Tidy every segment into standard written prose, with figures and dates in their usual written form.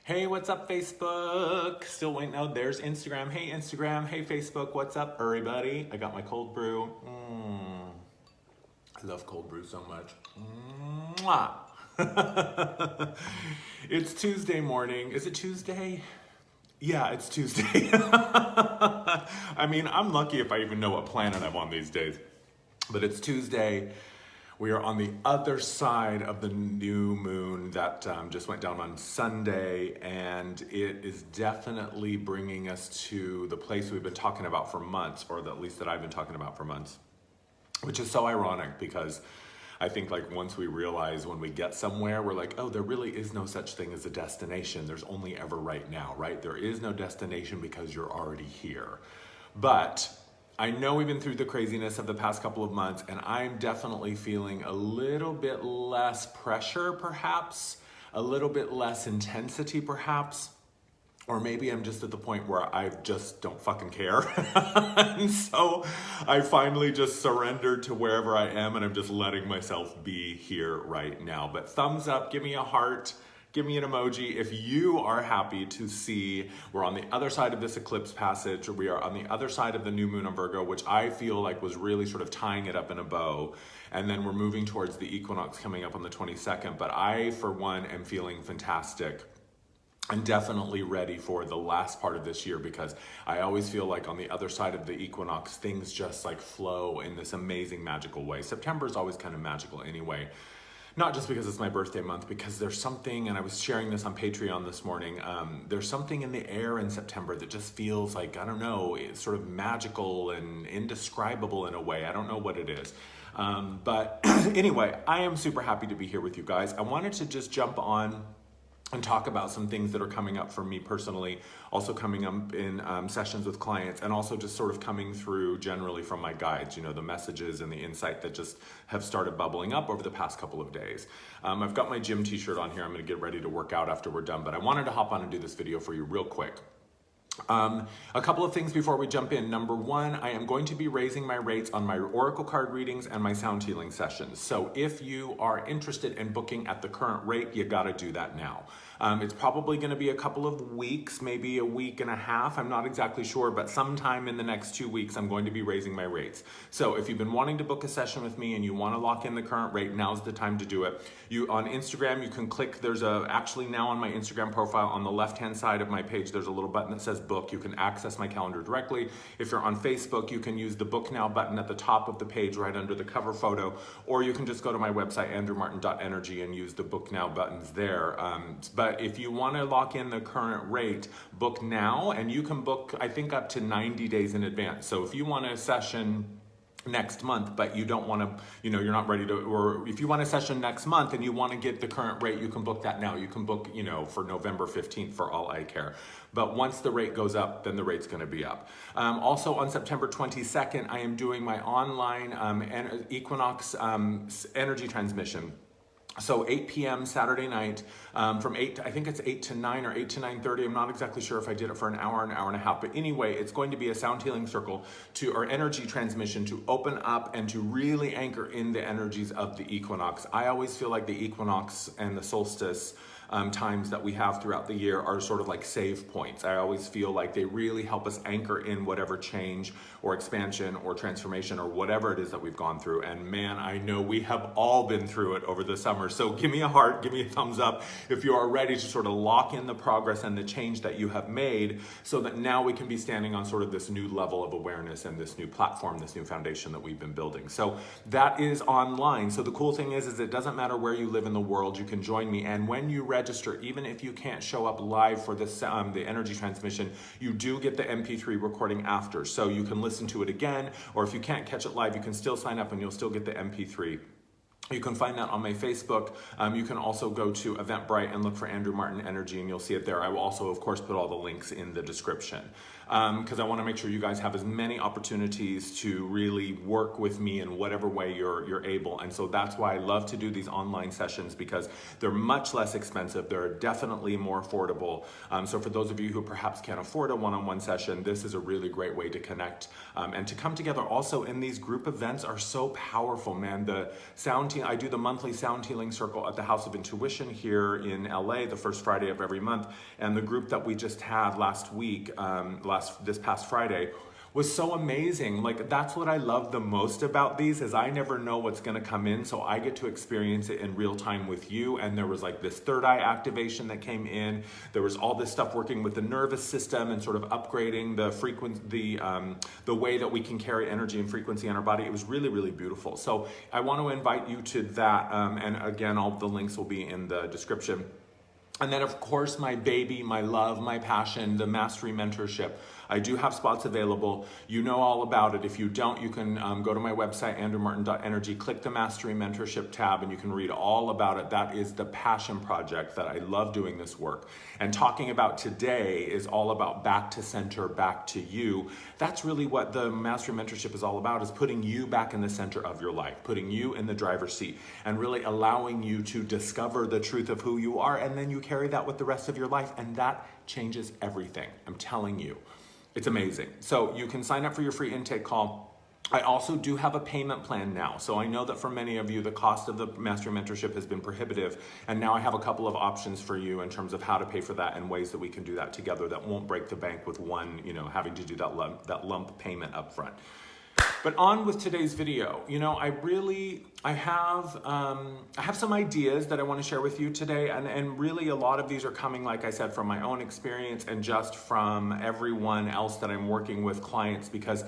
Hey, what's up, Facebook? Still waiting. Oh, there's Instagram. Hey, Instagram. Hey, Facebook. What's up, everybody? I got my cold brew. I love cold brew so much. Mwah. It's Tuesday morning. Is it Tuesday? Yeah, it's Tuesday. I mean, I'm lucky if I even know what planet I'm on these days. But it's Tuesday. We are on the other side of the new moon that just went down on Sunday, and it is definitely bringing us to the place we've been talking about for months, or at least that I've been talking about for months, which is so ironic because I think like once we realize when we get somewhere, we're like, oh, there really is no such thing as a destination. There's only ever right now, right? There is no destination because you're already here. But I know we've been through the craziness of the past couple of months, and I'm definitely feeling a little bit less pressure, perhaps, a little bit less intensity, perhaps, or maybe I'm just at the point where I just don't fucking care. And so I finally just surrendered to wherever I am, and I'm just letting myself be here right now. But thumbs up, give me a heart. Give me an emoji if you are happy to see we're on the other side of this eclipse passage, or we are on the other side of the new moon on Virgo, which I feel like was really sort of tying it up in a bow. And then we're moving towards the equinox coming up on the 22nd. But I, for one, am feeling fantastic and definitely ready for the last part of this year, because I always feel like on the other side of the equinox, things just like flow in this amazing magical way. September is always kind of magical anyway. Not just because it's my birthday month, because there's something, and I was sharing this on Patreon this morning, there's something in the air in September that just feels like, I don't know, it's sort of magical and indescribable in a way. I don't know what it is. But anyway, I am super happy to be here with you guys. I wanted to just jump on and talk about some things that are coming up for me personally, also coming up in sessions with clients, and also just sort of coming through generally from my guides, you know, the messages and the insight that just have started bubbling up over the past couple of days. I've got my gym t-shirt on here. I'm gonna get ready to work out after we're done, but I wanted to hop on and do this video for you real quick. A couple of things before we jump in. Number one, I am going to be raising my rates on my oracle card readings and my sound healing sessions. So if you are interested in booking at the current rate, you got to do that now. It's probably going to be a couple of weeks, maybe a week and a half. I'm not exactly sure, but sometime in the next 2 weeks, I'm going to be raising my rates. So if you've been wanting to book a session with me and you want to lock in the current rate, now's the time to do it. On Instagram, you can click, actually now on my Instagram profile, on the left-hand side of my page, there's a little button that says book. You can access my calendar directly. If you're on Facebook, you can use the book now button at the top of the page right under the cover photo, or you can just go to my website, andrewmartin.energy, and use the book now buttons there. But if you want to lock in the current rate, book now, and you can book, I think, up to 90 days in advance. So if you want a session next month, but you don't want to, you're not ready to, or if you want a session next month and you want to get the current rate, you can book that now. You can book, for November 15th for all I care. But once the rate goes up, then the rate's going to be up. Also on September 22nd, I am doing my online equinox energy transmission. So 8 p.m. Saturday night, from 8 to, I think it's 8 to 9 or 8 to 9:30. I'm not exactly sure if I did it for an hour and a half. But anyway, it's going to be a sound healing circle or energy transmission to open up and to really anchor in the energies of the equinox. I always feel like the equinox and the solstice times that we have throughout the year are sort of like save points. I always feel like they really help us anchor in whatever change or expansion or transformation or whatever it is that we've gone through. And man, I know we have all been through it over the summer. So give me a heart, give me a thumbs up if you are ready to sort of lock in the progress and the change that you have made, so that now we can be standing on sort of this new level of awareness and this new platform, this new foundation that we've been building. So that is online. So the cool thing is it doesn't matter where you live in the world, you can join me. And when you register, even if you can't show up live for this, the energy transmission, you do get the MP3 recording after. So you can listen to it again, or if you can't catch it live, you can still sign up and you'll still get the MP3. You can find that on my Facebook. You can also go to Eventbrite and look for Andrew Martin Energy, and you'll see it there. I will also, of course, put all the links in the description, because I want to make sure you guys have as many opportunities to really work with me in whatever way you're able. And so that's why I love to do these online sessions, because they're much less expensive. They're definitely more affordable. So for those of you who perhaps can't afford a one-on-one session, this is a really great way to connect and to come together. Also, in these group events are so powerful, man. The sound I do the monthly sound healing circle at the House of Intuition here in LA, the first Friday of every month. And the group that we just had last week, this past Friday, was so amazing. Like, that's what I love the most about these, is I never know what's gonna come in, so I get to experience it in real time with you. And there was like this third eye activation that came in. There was all this stuff working with the nervous system and sort of upgrading the frequency, the way that we can carry energy and frequency in our body. It was really, really beautiful. So I want to invite you to that. And again, all the links will be in the description. And then, of course, my baby, my love, my passion, the Mastery Mentorship. I do have spots available. You know all about it. If you don't, you can go to my website, andrewmartin.energy, click the Mastery Mentorship tab, and you can read all about it. That is the passion project that I love doing this work. And talking about today is all about back to center, back to you. That's really what the Mastery Mentorship is all about, is putting you back in the center of your life, putting you in the driver's seat, and really allowing you to discover the truth of who you are, and then you carry that with the rest of your life, and that changes everything. I'm telling you. It's amazing. So you can sign up for your free intake call. I also do have a payment plan now. So I know that for many of you, the cost of the Mastery Mentorship has been prohibitive. And now I have a couple of options for you in terms of how to pay for that and ways that we can do that together that won't break the bank with one, having to do that lump payment up front. But on with today's video. I have some ideas that I want to share with you today, and really a lot of these are coming, like I said, from my own experience and just from everyone else that I'm working with, clients, because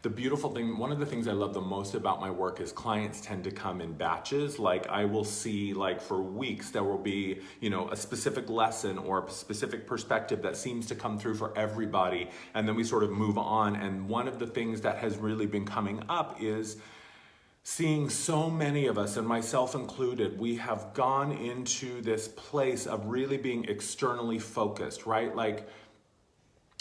the beautiful thing, one of the things I love the most about my work is clients tend to come in batches. Like, I will see, like, for weeks there will be, a specific lesson or a specific perspective that seems to come through for everybody, and then we sort of move on. And one of the things that has really been coming up is seeing so many of us, and myself included, we have gone into this place of really being externally focused, right? Like,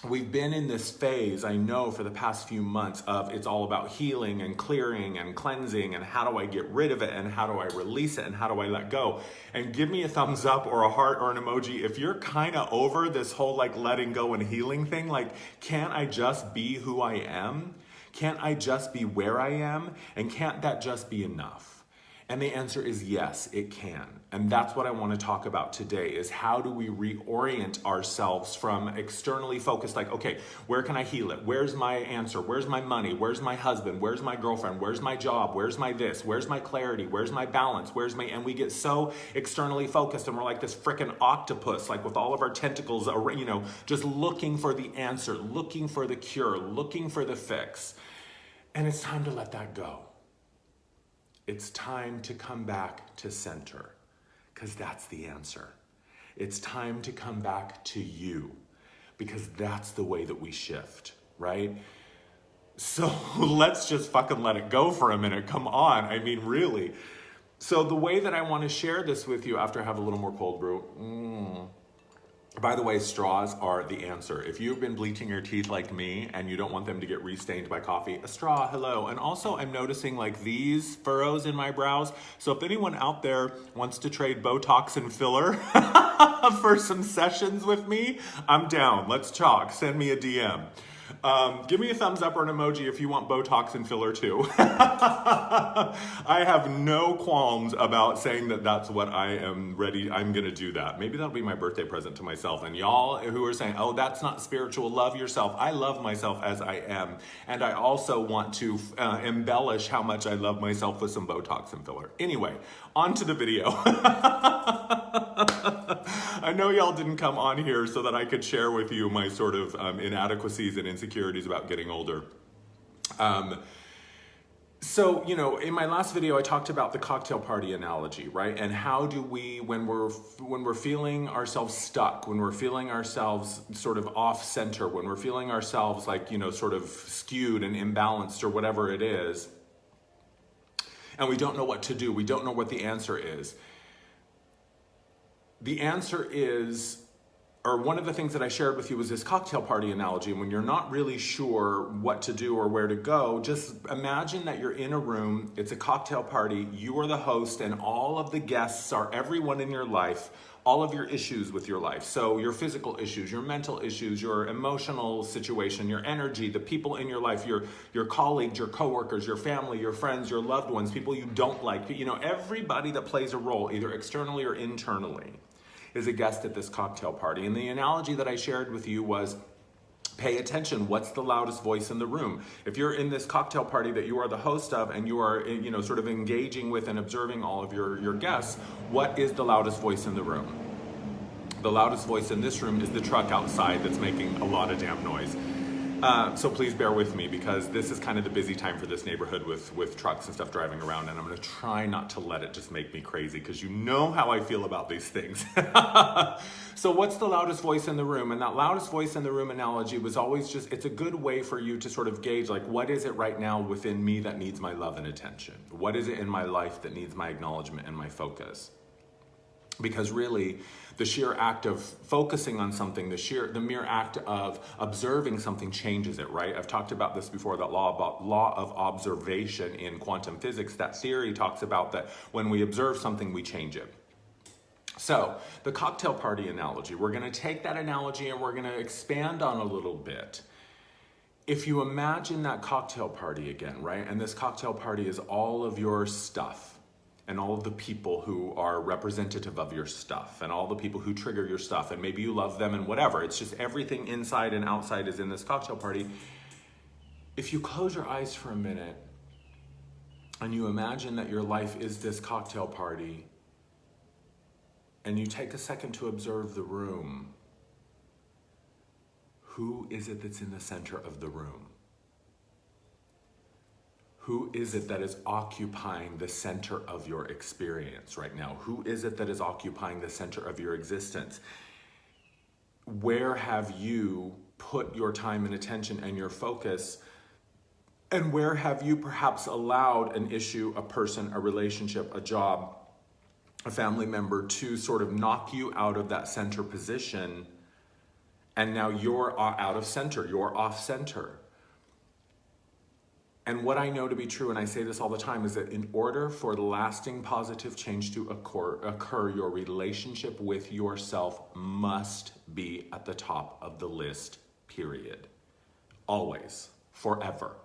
we've been in this phase, I know, for the past few months of it's all about healing and clearing and cleansing, and how do I get rid of it, and how do I release it, and how do I let go? And give me a thumbs up or a heart or an emoji if you're kind of over this whole like letting go and healing thing. Like, can't I just be who I am? Can't I just be where I am? And can't that just be enough? And the answer is yes, it can. And that's what I want to talk about today, is how do we reorient ourselves from externally focused, like, okay, where can I heal it? Where's my answer? Where's my money? Where's my husband? Where's my girlfriend? Where's my job? Where's my this? Where's my clarity? Where's my balance? And we get so externally focused, and we're like this freaking octopus, like with all of our tentacles, just looking for the answer, looking for the cure, looking for the fix. And it's time to let that go. It's time to come back to center, because that's the answer. It's time to come back to you, because that's the way that we shift, right? So let's just fucking let it go for a minute. Come on. I mean, really. So the way that I want to share this with you after I have a little more cold brew, by the way, straws are the answer. If you've been bleaching your teeth like me and you don't want them to get restained by coffee, a straw, hello. And also I'm noticing like these furrows in my brows. So if anyone out there wants to trade Botox and filler for some sessions with me, I'm down. Let's talk. Send me a DM. Give me a thumbs up or an emoji if you want Botox and filler too. I have no qualms about saying that that's what I am ready. I'm going to do that. Maybe that'll be my birthday present to myself. And y'all who are saying, oh, that's not spiritual, love yourself. I love myself as I am. And I also want to embellish how much I love myself with some Botox and filler. Anyway, on to the video. I know y'all didn't come on here so that I could share with you my sort of inadequacies and insecurities about getting older. So, in my last video, I talked about the cocktail party analogy, right? And how do we, when we're feeling ourselves stuck, when we're feeling ourselves sort of off center, when we're feeling ourselves like, sort of skewed and imbalanced or whatever it is, and we don't know what to do, we don't know what the answer is. The answer is, or one of the things that I shared with you was this cocktail party analogy. And when you're not really sure what to do or where to go, just imagine that you're in a room, it's a cocktail party, you are the host, and all of the guests are everyone in your life, all of your issues with your life. So your physical issues, your mental issues, your emotional situation, your energy, the people in your life, your colleagues, your coworkers, your family, your friends, your loved ones, people you don't like, everybody that plays a role, either externally or internally, is a guest at this cocktail party. And the analogy that I shared with you was, pay attention. What's the loudest voice in the room? If you're in this cocktail party that you are the host of and you are, sort of engaging with and observing all of your guests, what is the loudest voice in the room? The loudest voice in this room is the truck outside that's making a lot of damn noise. So please bear with me, because this is kind of the busy time for this neighborhood with trucks and stuff driving around, and I'm gonna try not to let it just make me crazy, because you know how I feel about these things. So what's the loudest voice in the room? And that loudest voice in the room analogy was always it's a good way for you to sort of gauge, like, what is it right now within me that needs my love and attention? What is it in my life that needs my acknowledgement and my focus? Because really, the sheer act of focusing on something, the mere act of observing something changes it, right? I've talked about this before, that law of observation in quantum physics. That theory talks about that when we observe something, we change it. So the cocktail party analogy, we're gonna take that analogy and we're gonna expand on a little bit. If you imagine that cocktail party again, right? And this cocktail party is all of your stuff, and all of the people who are representative of your stuff, and all the people who trigger your stuff, and maybe you love them and whatever. It's just everything inside and outside is in this cocktail party. If you close your eyes for a minute and you imagine that your life is this cocktail party, and you take a second to observe the room, who is it that's in the center of the room? Who is it that is occupying the center of your experience right now? Who is it that is occupying the center of your existence? Where have you put your time and attention and your focus? And where have you perhaps allowed an issue, a person, a relationship, a job, a family member to sort of knock you out of that center position? And now you're out of center, you're off center. And what I know to be true, and I say this all the time, is that in order for lasting positive change to occur, your relationship with yourself must be at the top of the list, period. Always, forever.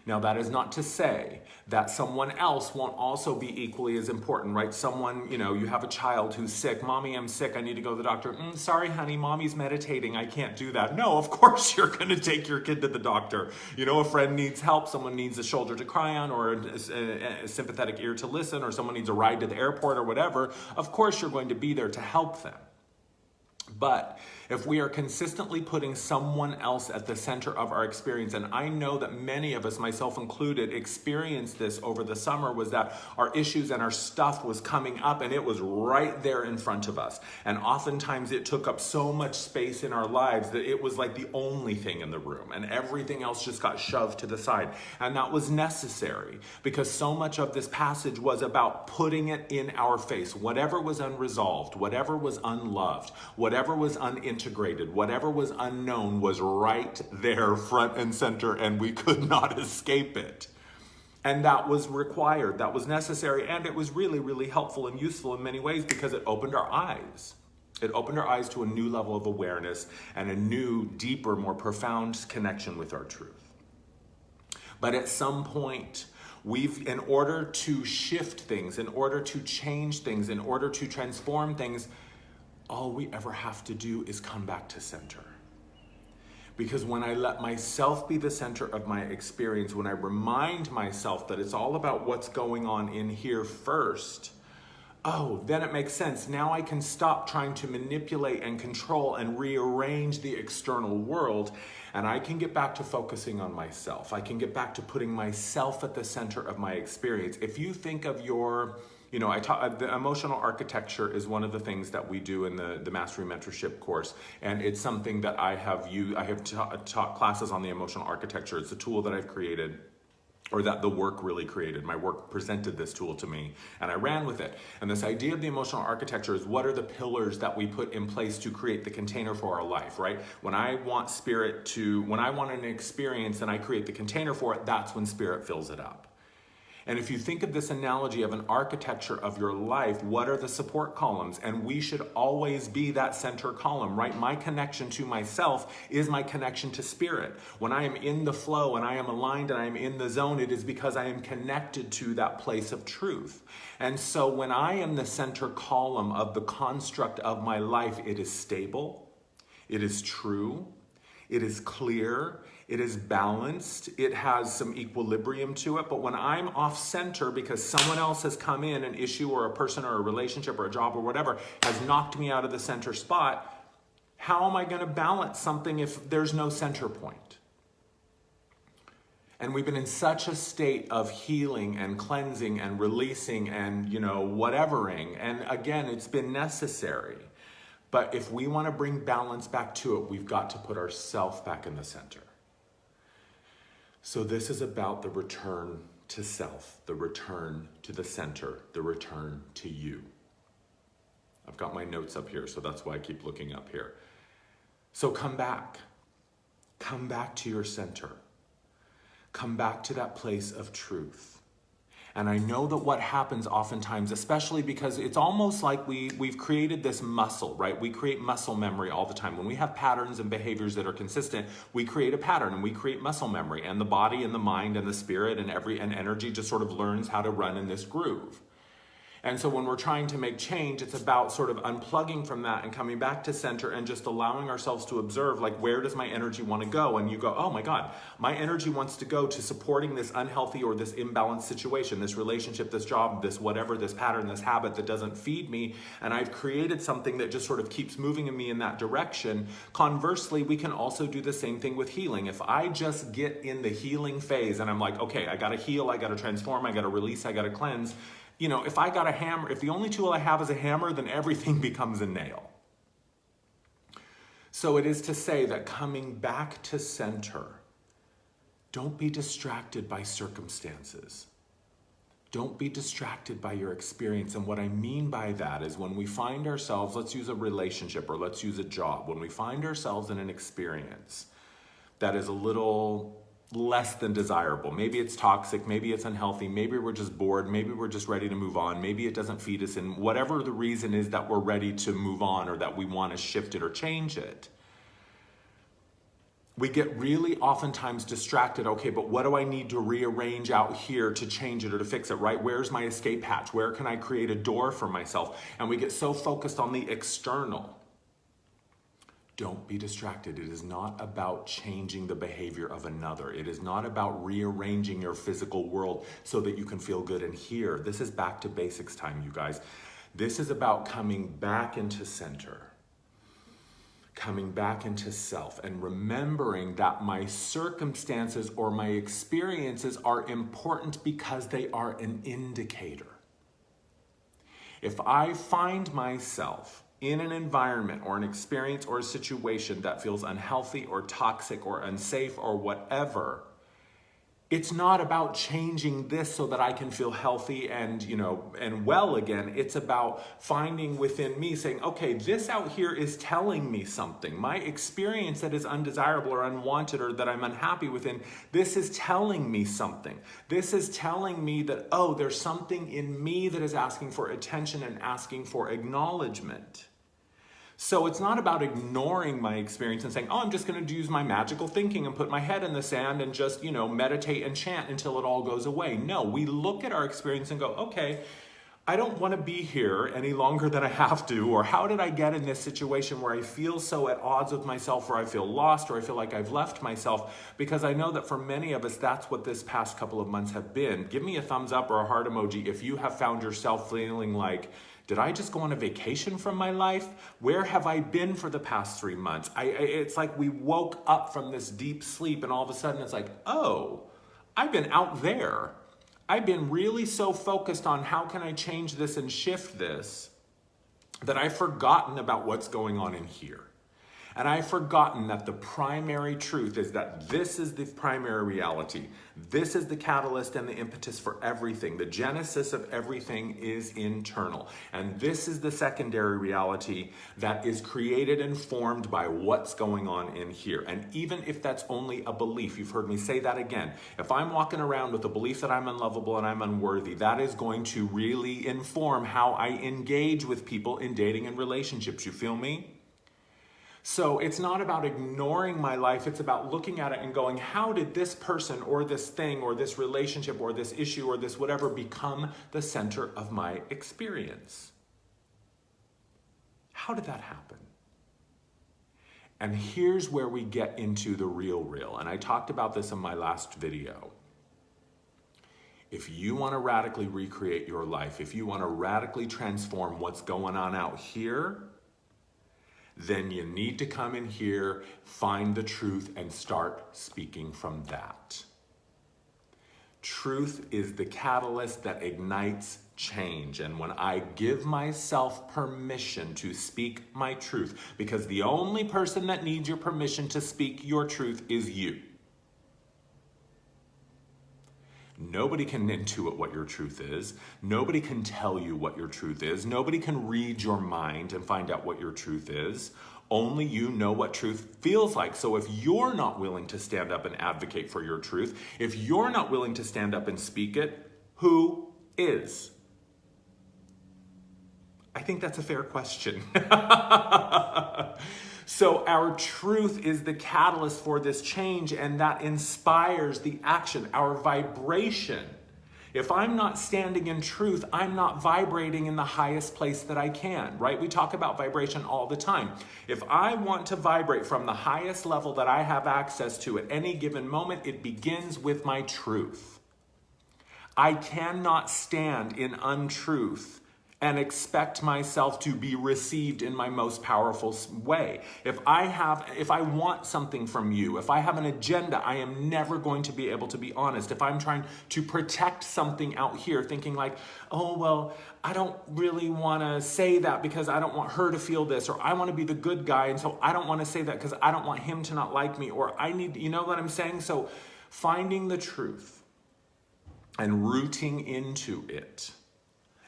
Now, that is not to say that someone else won't also be equally as important, right? Someone, you have a child who's sick. Mommy, I'm sick. I need to go to the doctor. Sorry, honey, mommy's meditating. I can't do that. No, of course you're going to take your kid to the doctor. A friend needs help. Someone needs a shoulder to cry on, or a sympathetic ear to listen, or someone needs a ride to the airport or whatever. Of course you're going to be there to help them. But if we are consistently putting someone else at the center of our experience, and I know that many of us, myself included, experienced this over the summer, was that our issues and our stuff was coming up and it was right there in front of us. And oftentimes it took up so much space in our lives that it was like the only thing in the room, and everything else just got shoved to the side. And that was necessary, because so much of this passage was about putting it in our face. Whatever was unresolved, whatever was unloved, whatever was unintegrated, whatever was unknown was right there front and center, and we could not escape it. And that was required, that was necessary, and it was really, really helpful and useful in many ways, because it opened our eyes. It opened our eyes to a new level of awareness and a new, deeper, more profound connection with our truth. But at some point, in order to shift things, in order to change things, in order to transform things, all we ever have to do is come back to center. Because when I let myself be the center of my experience, when I remind myself that it's all about what's going on in here first, then it makes sense. Now I can stop trying to manipulate and control and rearrange the external world, and I can get back to focusing on myself. I can get back to putting myself at the center of my experience. If you think of the emotional architecture is one of the things that we do in the Mastery Mentorship course, and it's something that I have taught classes on the emotional architecture. It's a tool that I've created, or that the work really created. My work presented this tool to me, and I ran with it. And this idea of the emotional architecture is, what are the pillars that we put in place to create the container for our life, right? When I want an experience and I create the container for it, that's when spirit fills it up. And if you think of this analogy of an architecture of your life, what are the support columns? And we should always be that center column, right? My connection to myself is my connection to spirit. When I am in the flow and I am aligned and I am in the zone, it is because I am connected to that place of truth. And so when I am the center column of the construct of my life, it is stable, it is true, it is clear, it is balanced, it has some equilibrium to it. But when I'm off center because someone else has come in, an issue or a person or a relationship or a job or whatever, has knocked me out of the center spot, how am I going to balance something if there's no center point? And we've been in such a state of healing and cleansing and releasing and, whatevering. And again, it's been necessary. But if we want to bring balance back to it, we've got to put ourselves back in the center. So this is about the return to self, the return to the center, the return to you. I've got my notes up here, so that's why I keep looking up here. So come back. Come back to your center. Come back to that place of truth. And I know that what happens oftentimes, especially because it's almost like we've created this muscle, right? We create muscle memory all the time. When we have patterns and behaviors that are consistent, we create a pattern and we create muscle memory. And the body and the mind and the spirit and energy just sort of learns how to run in this groove. And so when we're trying to make change, it's about sort of unplugging from that and coming back to center and just allowing ourselves to observe, like, where does my energy want to go? And you go, oh my God, my energy wants to go to supporting this unhealthy or this imbalanced situation, this relationship, this job, this whatever, this pattern, this habit that doesn't feed me. And I've created something that just sort of keeps moving me in that direction. Conversely, we can also do the same thing with healing. If I just get in the healing phase and I'm like, okay, I got to heal, I got to transform, I got to release, I got to cleanse. If I got a hammer, if the only tool I have is a hammer, then everything becomes a nail. So it is to say that coming back to center, don't be distracted by circumstances. Don't be distracted by your experience. And what I mean by that is when we find ourselves, let's use a relationship or let's use a job, when we find ourselves in an experience that is a little less than desirable. Maybe it's toxic, maybe it's unhealthy, maybe we're just bored, maybe we're just ready to move on, maybe it doesn't feed us, and whatever the reason is that we're ready to move on or that we want to shift it or change it. We get really oftentimes distracted. Okay, but what do I need to rearrange out here to change it or to fix it, right? Where's my escape hatch? Where can I create a door for myself? And we get so focused on the external. Don't be distracted. It is not about changing the behavior of another. It is not about rearranging your physical world so that you can feel good in here. This is back to basics time, you guys. This is about coming back into center, coming back into self, and remembering that my circumstances or my experiences are important because they are an indicator. If I find myself in an environment or an experience or a situation that feels unhealthy or toxic or unsafe or whatever, it's not about changing this so that I can feel healthy and, and well again. It's about finding within me saying, okay, this out here is telling me something. My experience that is undesirable or unwanted or that I'm unhappy within, this is telling me something. This is telling me that, oh, there's something in me that is asking for attention and asking for acknowledgement. So it's not about ignoring my experience and saying, oh, I'm just going to use my magical thinking and put my head in the sand and just, meditate and chant until it all goes away. No, we look at our experience and go, okay, I don't want to be here any longer than I have to, or how did I get in this situation where I feel so at odds with myself, or I feel lost, or I feel like I've left myself? Because I know that for many of us, that's what this past couple of months have been. Give me a thumbs up or a heart emoji if you have found yourself feeling like, did I just go on a vacation from my life? Where have I been for the past 3 months? It's like we woke up from this deep sleep and all of a sudden it's like, oh, I've been out there. I've been really so focused on how can I change this and shift this that I've forgotten about what's going on in here. And I've forgotten that the primary truth is that this is the primary reality. This is the catalyst and the impetus for everything. The genesis of everything is internal. And this is the secondary reality that is created and formed by what's going on in here. And even if that's only a belief, you've heard me say that again. If I'm walking around with the belief that I'm unlovable and I'm unworthy, that is going to really inform how I engage with people in dating and relationships. You feel me? So it's not about ignoring my life, it's about looking at it and going, how did this person or this thing or this relationship or this issue or this whatever become the center of my experience? How did that happen? And here's where we get into the real. And I talked about this in my last video. If you want to radically recreate your life, if you want to radically transform what's going on out here, then you need to come in here, find the truth, and start speaking from that. Truth is the catalyst that ignites change. And when I give myself permission to speak my truth, because the only person that needs your permission to speak your truth is you. Nobody can intuit what your truth is. Nobody can tell you what your truth is. Nobody can read your mind and find out what your truth is. Only you know what truth feels like. So if you're not willing to stand up and advocate for your truth, if you're not willing to stand up and speak it, who is? I think that's a fair question. So our truth is the catalyst for this change, and that inspires the action, our vibration. If I'm not standing in truth, I'm not vibrating in the highest place that I can, right? We talk about vibration all the time. If I want to vibrate from the highest level that I have access to at any given moment, it begins with my truth. I cannot stand in untruth and expect myself to be received in my most powerful way. If I want something from you, if I have an agenda, I am never going to be able to be honest. If I'm trying to protect something out here, thinking like, oh, well, I don't really want to say that because I don't want her to feel this, or I want to be the good guy, and so I don't want to say that because I don't want him to not like me, or I need, you know what I'm saying? So finding the truth and rooting into it,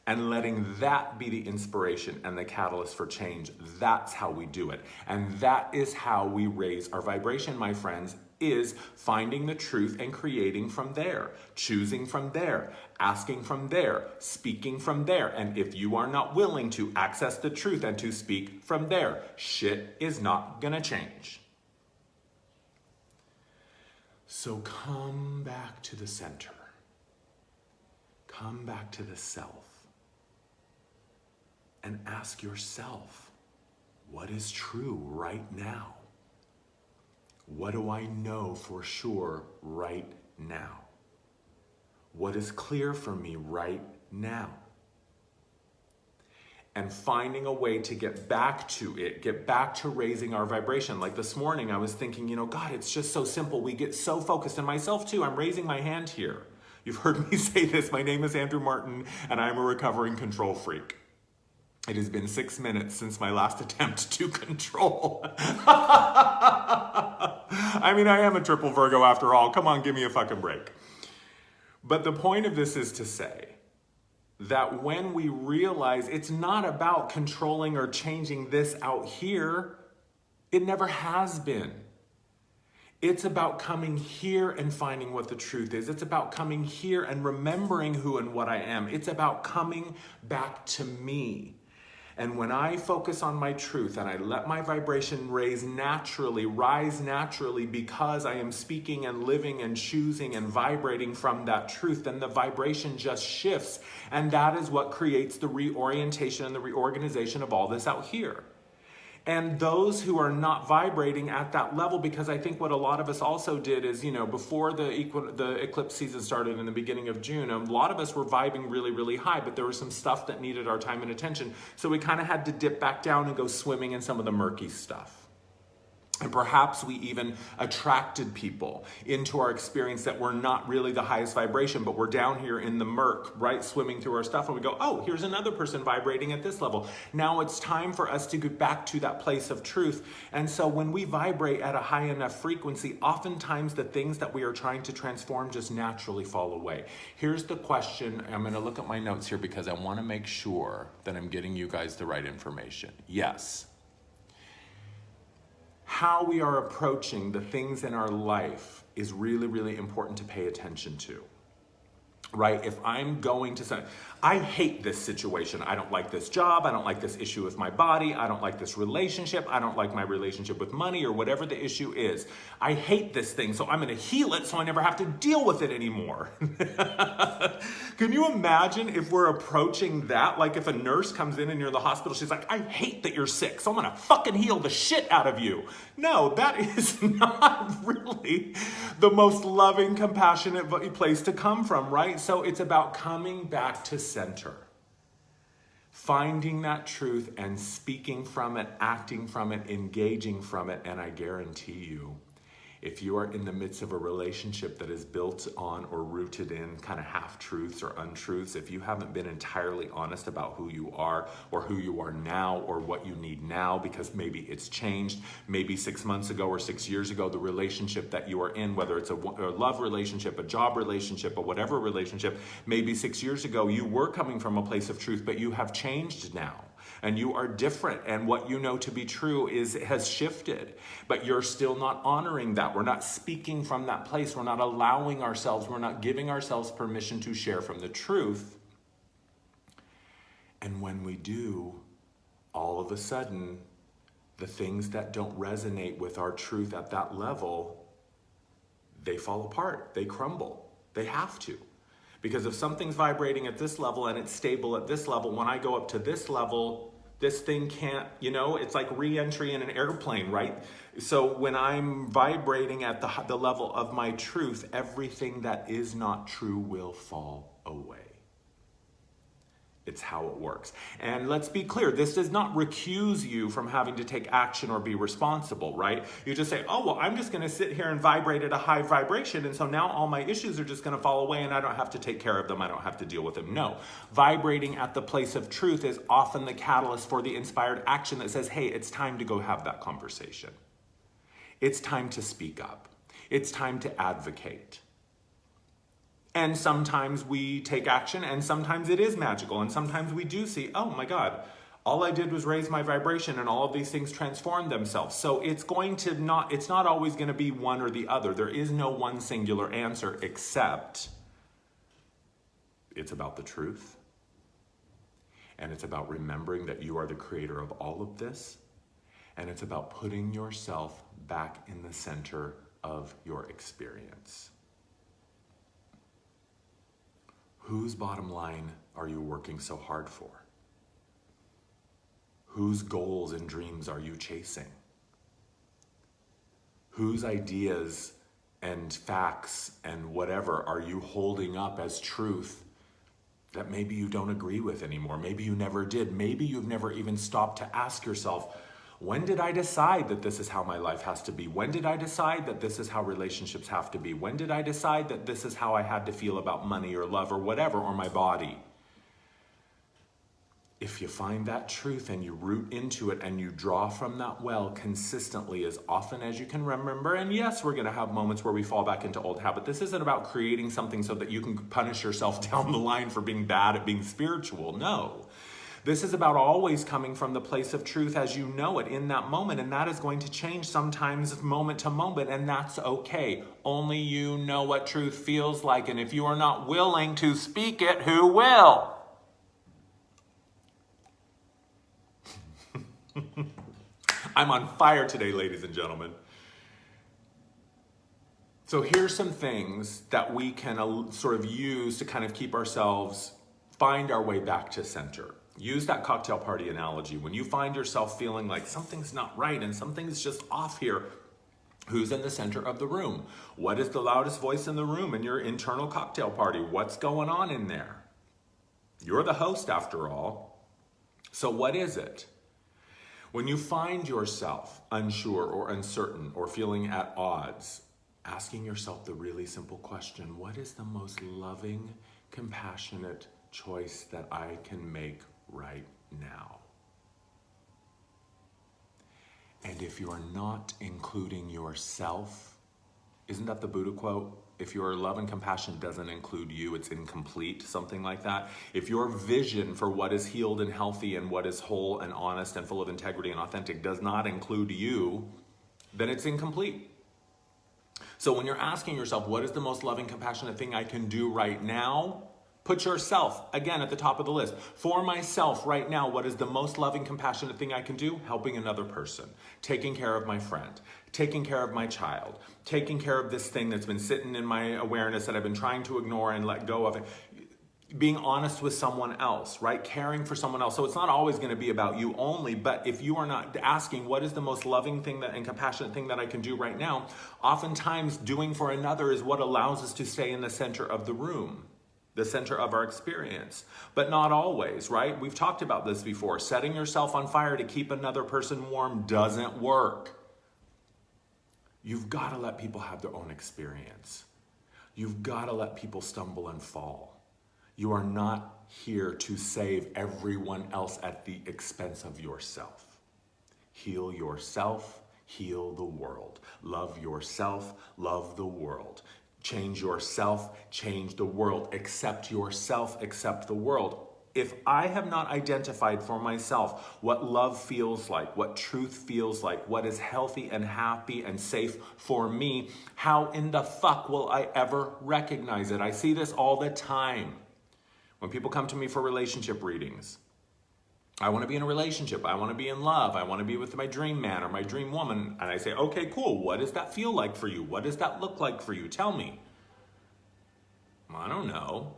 and letting that be the inspiration and the catalyst for change. That's how we do it. And that is how we raise our vibration, my friends, is finding the truth and creating from there, choosing from there, asking from there, speaking from there. And if you are not willing to access the truth and to speak from there, shit is not gonna change. So come back to the center. Come back to the self. And ask yourself, what is true right now? What do I know for sure right now? What is clear for me right now? And finding a way to get back to it, get back to raising our vibration. Like this morning, I was thinking, God, it's just so simple. We get so focused, and myself too. I'm raising my hand here. You've heard me say this. My name is Andrew Martin, and I'm a recovering control freak. It has been 6 minutes since my last attempt to control. I mean, I am a triple Virgo after all. Come on, give me a fucking break. But the point of this is to say that when we realize it's not about controlling or changing this out here, it never has been. It's about coming here and finding what the truth is. It's about coming here and remembering who and what I am. It's about coming back to me. And when I focus on my truth and I let my vibration rise naturally because I am speaking and living and choosing and vibrating from that truth, then the vibration just shifts. And that is what creates the reorientation and the reorganization of all this out here. And those who are not vibrating at that level, because I think what a lot of us also did is, before the eclipse season started in the beginning of June, a lot of us were vibing really, really high, but there was some stuff that needed our time and attention. So we kind of had to dip back down and go swimming in some of the murky stuff. And perhaps we even attracted people into our experience that were not really the highest vibration, but we're down here in the murk, right, swimming through our stuff, and we go, oh, here's another person vibrating at this level. Now it's time for us to get back to that place of truth. And so when we vibrate at a high enough frequency, oftentimes the things that we are trying to transform just naturally fall away. Here's the question. I'm going to look at my notes here because I want to make sure that I'm getting you guys the right information. Yes. How we are approaching the things in our life is really, really important to pay attention to, right? If I'm going to say, I hate this situation. I don't like this job. I don't like this issue with my body. I don't like this relationship. I don't like my relationship with money or whatever the issue is. I hate this thing, so I'm going to heal it so I never have to deal with it anymore. Can you imagine if we're approaching that? Like if a nurse comes in and you're in the hospital, she's like, I hate that you're sick, so I'm going to fucking heal the shit out of you. No, that is not really the most loving, compassionate place to come from, right? So it's about coming back to center. Finding that truth and speaking from it, acting from it, engaging from it, and I guarantee you, if you are in the midst of a relationship that is built on or rooted in kind of half-truths or untruths, if you haven't been entirely honest about who you are or who you are now or what you need now, because maybe it's changed, maybe 6 months ago or 6 years ago, the relationship that you are in, whether it's a love relationship, a job relationship, or whatever relationship, maybe 6 years ago you were coming from a place of truth, but you have changed now. And you are different, and what you know to be true has shifted, but you're still not honoring that. We're not speaking from that place. We're not allowing ourselves, we're not giving ourselves permission to share from the truth. And when we do, all of a sudden, the things that don't resonate with our truth at that level, they fall apart, they crumble, they have to. Because if something's vibrating at this level and it's stable at this level, when I go up to this level, this thing can't, it's like re-entry in an airplane, right? So when I'm vibrating at the level of my truth, everything that is not true will fall away. It's how it works. And let's be clear, this does not recuse you from having to take action or be responsible, right? You just say, oh, well, I'm just going to sit here and vibrate at a high vibration, and so now all my issues are just going to fall away and I don't have to take care of them. I don't have to deal with them. No. Vibrating at the place of truth is often the catalyst for the inspired action that says, hey, it's time to go have that conversation. It's time to speak up. It's time to advocate. And sometimes we take action, and sometimes it is magical, and sometimes we do see, oh my God, all I did was raise my vibration and all of these things transformed themselves. So it's not always going to be one or the other. There is no one singular answer, except it's about the truth. And it's about remembering that you are the creator of all of this. And it's about putting yourself back in the center of your experience. Whose bottom line are you working so hard for? Whose goals and dreams are you chasing? Whose ideas and facts and whatever are you holding up as truth that maybe you don't agree with anymore? Maybe you never did. Maybe you've never even stopped to ask yourself, when did I decide that this is how my life has to be? When did I decide that this is how relationships have to be? When did I decide that this is how I had to feel about money or love or whatever, or my body? If you find that truth and you root into it and you draw from that well consistently as often as you can remember, and yes, we're going to have moments where we fall back into old habit. This isn't about creating something so that you can punish yourself down the line for being bad at being spiritual. No. This is about always coming from the place of truth as you know it in that moment, and that is going to change sometimes moment to moment, and that's okay. Only you know what truth feels like, and if you are not willing to speak it, who will? I'm on fire today, ladies and gentlemen. So here's some things that we can sort of use to kind of keep ourselves, find our way back to center. Use that cocktail party analogy. When you find yourself feeling like something's not right and something's just off here, who's in the center of the room? What is the loudest voice in the room in your internal cocktail party? What's going on in there? You're the host after all. So what is it? When you find yourself unsure or uncertain or feeling at odds, asking yourself the really simple question, what is the most loving, compassionate choice that I can make right now? And if you're not including yourself, isn't that the Buddha quote? If your love and compassion doesn't include you, it's incomplete, something like that. If your vision for what is healed and healthy and what is whole and honest and full of integrity and authentic does not include you, then it's incomplete. So when you're asking yourself, what is the most loving, compassionate thing I can do right now? Put yourself, again, at the top of the list. For myself right now, what is the most loving, compassionate thing I can do? Helping another person, taking care of my friend, taking care of my child, taking care of this thing that's been sitting in my awareness that I've been trying to ignore and let go of it. Being honest with someone else, right? Caring for someone else. So it's not always going to be about you only, but if you are not asking what is the most loving thing and compassionate thing that I can do right now, oftentimes doing for another is what allows us to stay in the center of the room, the center of our experience, but not always, right? We've talked about this before. Setting yourself on fire to keep another person warm doesn't work. You've got to let people have their own experience. You've got to let people stumble and fall. You are not here to save everyone else at the expense of yourself. Heal yourself, heal the world. Love yourself, love the world. Change yourself, change the world. Accept yourself, accept the world. If I have not identified for myself what love feels like, what truth feels like, what is healthy and happy and safe for me, how in the fuck will I ever recognize it? I see this all the time. When people come to me for relationship readings, I want to be in a relationship. I want to be in love. I want to be with my dream man or my dream woman. And I say, okay, cool. What does that feel like for you? What does that look like for you? Tell me. I don't know.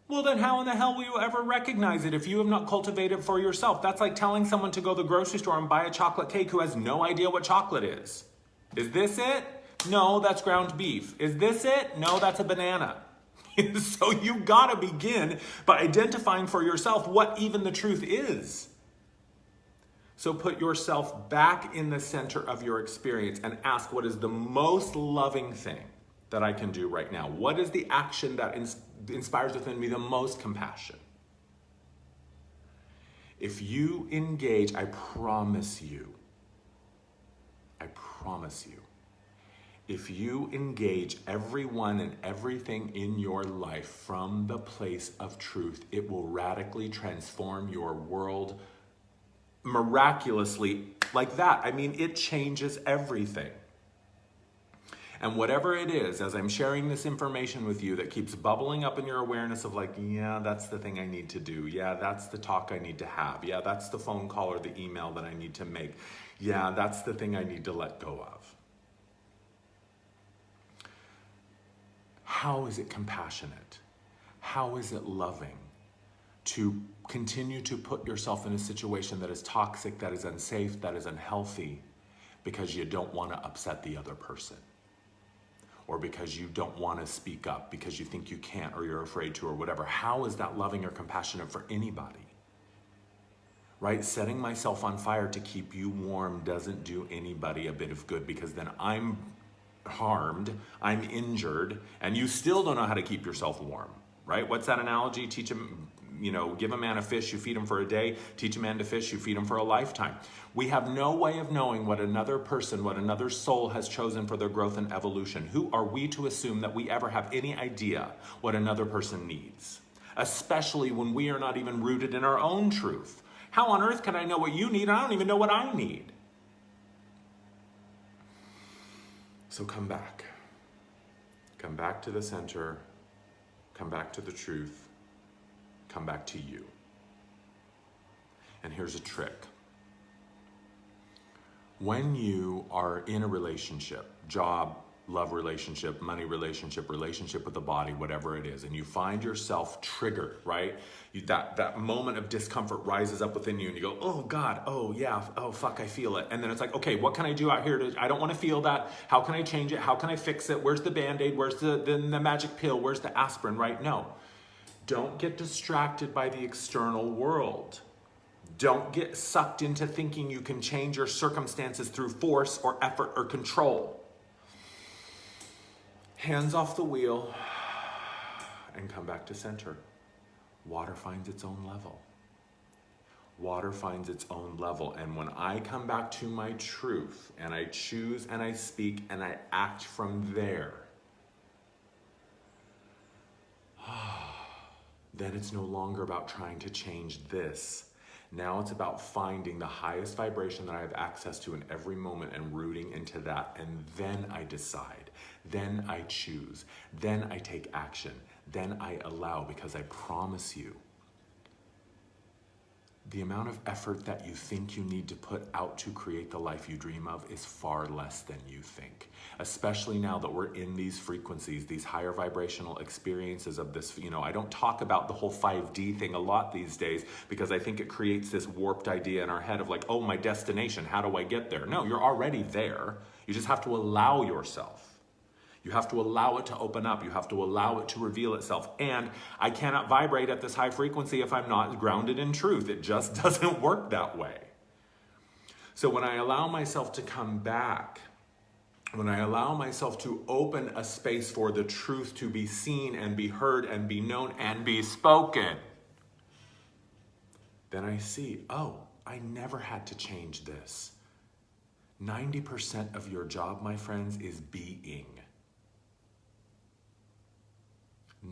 Well, then how in the hell will you ever recognize it if you have not cultivated for yourself? That's like telling someone to go to the grocery store and buy a chocolate cake who has no idea what chocolate is. Is this it? No, that's ground beef. Is this it? No, that's a banana. So you gotta begin by identifying for yourself what even the truth is. So put yourself back in the center of your experience and ask, what is the most loving thing that I can do right now? What is the action that inspires within me the most compassion? If you engage, I promise you, if you engage everyone and everything in your life from the place of truth, it will radically transform your world miraculously like that. I mean, it changes everything. And whatever it is, as I'm sharing this information with you that keeps bubbling up in your awareness of like, yeah, that's the thing I need to do. Yeah, that's the talk I need to have. Yeah, that's the phone call or the email that I need to make. Yeah, that's the thing I need to let go of. How is it compassionate? How is it loving to continue to put yourself in a situation that is toxic, that is unsafe, that is unhealthy, because you don't want to upset the other person? Or because you don't want to speak up, because you think you can't, or you're afraid to, or whatever. How is that loving or compassionate for anybody? Right? Setting myself on fire to keep you warm doesn't do anybody a bit of good, because then I'm harmed, I'm injured, and you still don't know how to keep yourself warm, right? What's that analogy? Teach him, give a man a fish, you feed him for a day. Teach a man to fish, you feed him for a lifetime. We have no way of knowing what another person, what another soul has chosen for their growth and evolution. Who are we to assume that we ever have any idea what another person needs? Especially when we are not even rooted in our own truth. How on earth can I know what you need? I don't even know what I need. So come back. Come back to the center. Come back to the truth. Come back to you. And here's a trick. When you are in a relationship, job, love relationship, money relationship, relationship with the body, whatever it is, and you find yourself triggered, right? That moment of discomfort rises up within you and you go, oh God, oh yeah, oh fuck, I feel it. And then it's like, okay, what can I do out here? I don't want to feel that. How can I change it? How can I fix it? Where's the Band-Aid? Where's the magic pill? Where's the aspirin, right? No. Don't get distracted by the external world. Don't get sucked into thinking you can change your circumstances through force or effort or control. Hands off the wheel and come back to center. Water finds its own level. Water finds its own level. And when I come back to my truth and I choose and I speak and I act from there, then it's no longer about trying to change this. Now it's about finding the highest vibration that I have access to in every moment and rooting into that. And then I decide. Then I choose. Then I take action. Then I allow, because I promise you, the amount of effort that you think you need to put out to create the life you dream of is far less than you think. Especially now that we're in these frequencies, these higher vibrational experiences of this, I don't talk about the whole 5D thing a lot these days because I think it creates this warped idea in our head of like, oh, my destination, how do I get there? No, you're already there. You just have to allow yourself. You have to allow it to open up. You have to allow it to reveal itself. And I cannot vibrate at this high frequency if I'm not grounded in truth. It just doesn't work that way. So when I allow myself to come back, when I allow myself to open a space for the truth to be seen and be heard and be known and be spoken, then I see, oh, I never had to change this. 90% of your job, my friends, is being.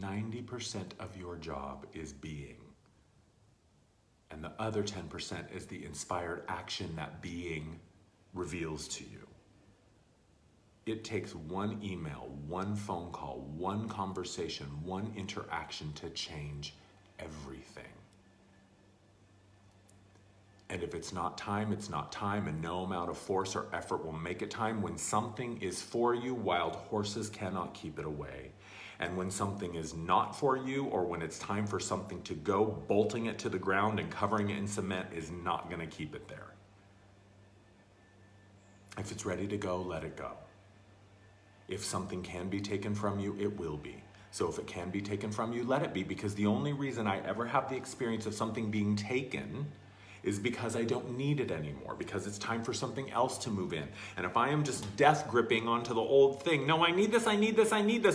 90% of your job is being. And the other 10% is the inspired action that being reveals to you. It takes one email, one phone call, one conversation, one interaction to change everything. And if it's not time, it's not time, and no amount of force or effort will make it time. When something is for you, wild horses cannot keep it away. And when something is not for you, or when it's time for something to go, bolting it to the ground and covering it in cement is not going to keep it there. If it's ready to go, let it go. If something can be taken from you, it will be. So if it can be taken from you, let it be, because the only reason I ever have the experience of something being taken is because I don't need it anymore, because it's time for something else to move in. And if I am just death gripping onto the old thing, no, I need this,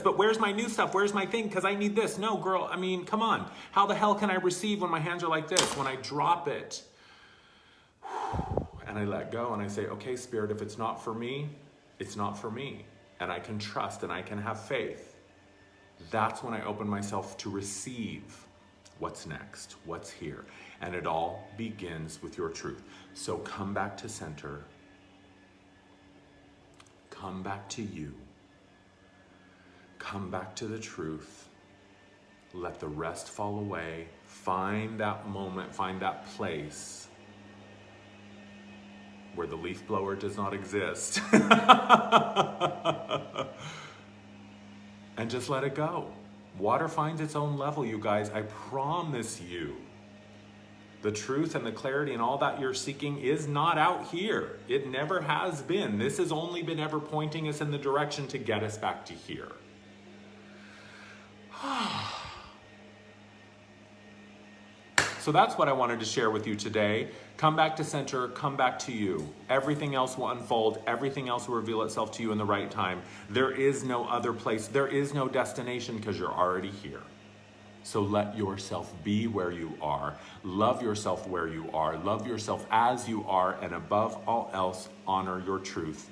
but where's my new stuff? Where's my thing? Because I need this. No, girl, I mean, come on. How the hell can I receive when my hands are like this? When I drop it and I let go and I say, okay, Spirit, if it's not for me, it's not for me. And I can trust and I can have faith. That's when I open myself to receive what's next, what's here. And it all begins with your truth. So come back to center. Come back to you. Come back to the truth. Let the rest fall away. Find that moment, find that place where the leaf blower does not exist. And just let it go. Water finds its own level, you guys. I promise you. The truth and the clarity and all that you're seeking is not out here. It never has been. This has only been ever pointing us in the direction to get us back to here. So that's what I wanted to share with you today. Come back to center, come back to you. Everything else will unfold. Everything else will reveal itself to you in the right time. There is no other place. There is no destination because you're already here. So let yourself be where you are. Love yourself where you are. Love yourself as you are. And above all else, honor your truth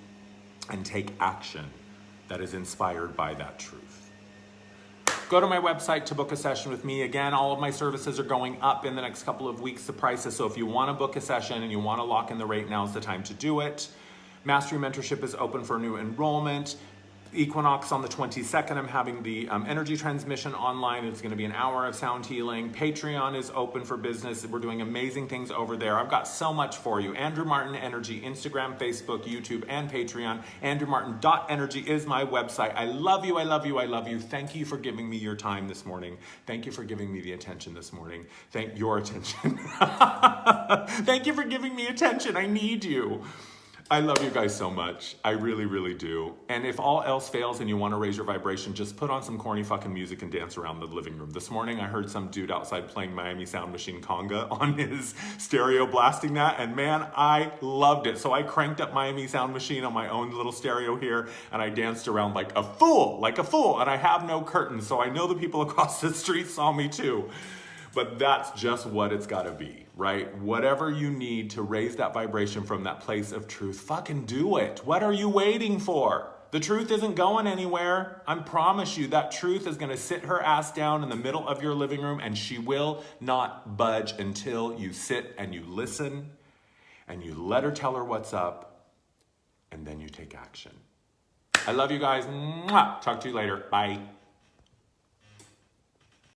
and take action that is inspired by that truth. Go to my website to book a session with me. Again, all of my services are going up in the next couple of weeks, the prices. So if you want to book a session and you want to lock in the rate, now's the time to do it. Mastery Mentorship is open for new enrollment. Equinox on the 22nd, I'm having the energy transmission online. It's going to be an hour of sound healing. Patreon is open for business. We're doing amazing things over there. I've got so much for you. Andrew Martin Energy, Instagram, Facebook, YouTube, and Patreon. AndrewMartin.energy is my website. I love you, I love you, I love you. Thank you for giving me your time this morning. Thank you for giving me the attention this morning. Thank your attention. Thank you for giving me attention. I need you. I love you guys so much. I really, really do. And if all else fails and you want to raise your vibration, just put on some corny fucking music and dance around the living room. This morning I heard some dude outside playing Miami Sound Machine conga on his stereo, blasting that, and man, I loved it. So I cranked up Miami Sound Machine on my own little stereo here, and I danced around like a fool, and I have no curtains, so I know the people across the street saw me too. But that's just what it's gotta be, right? Whatever you need to raise that vibration from that place of truth, fucking do it. What are you waiting for? The truth isn't going anywhere. I promise you that truth is gonna sit her ass down in the middle of your living room and she will not budge until you sit and you listen and you let her tell her what's up and then you take action. I love you guys. Mwah. Talk to you later. Bye.